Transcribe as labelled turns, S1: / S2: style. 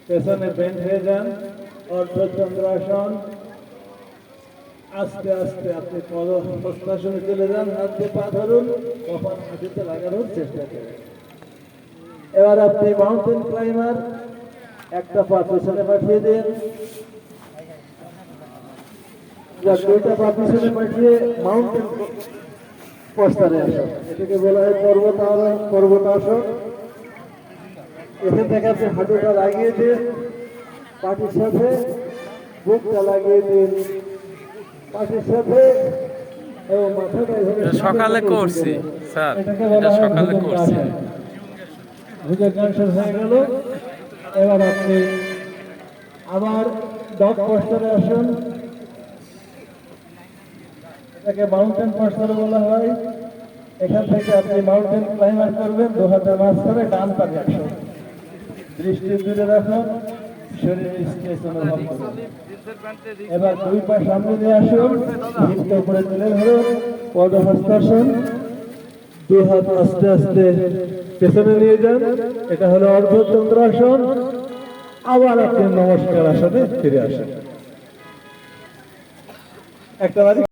S1: পেছনে বেন্ড হয়ে যান, অর্ধচন্দ্রাসন। আস্তে আস্তে আপনি হস্তাসনে চলে যান, হাত দিয়ে পা ধরুন, কপাল মাটিতে লাগানোর চেষ্টা করেন। এবার আপনি মাউন্টেন ক্লাইমার, একটা পা পেছনে পাঠিয়ে দিন, দুইটা পা পিছনে পাঠিয়ে মাউন্টেন পোস্টারে আসুন। এটাকে বলা হয় পর্বতাসন। এখান থেকে আপনি হাঁটুটা লাগিয়ে দিন পাটির সাথে, বুকটা লাগিয়ে দিন পাটির সাথে এবং মাথাটা
S2: সকালে করছি স্যার,
S1: এটাকে বলা হয়
S2: সকালে করছি।
S1: ভুজঙ্গাসন হয়ে গেল। এবার আপনি আবার ডগ পোস্টারে আসুন। এটাকে মাউন্টেন পোস্টার বলা হয়। এখান থেকে আপনি মাউন্টেন ক্লাইম্বার করবেন, দু হাতের মাঝখানে ডান পা রাখুন, দৃষ্টি দূরে রাখুন, শরীরে স্ট্রেস অনুভব করুন। এবার দুই পা সামনে নিয়ে আসুন, হিপটা উপরে তুলে ধরুন, পদহস্তাসন। দুই হাত আস্তে আস্তে পেছনে নিয়ে যান, এটা হলো অর্ধচন্দ্রাসন। আবার আপনি নমস্কার আসনে ফিরে আসেন। একটা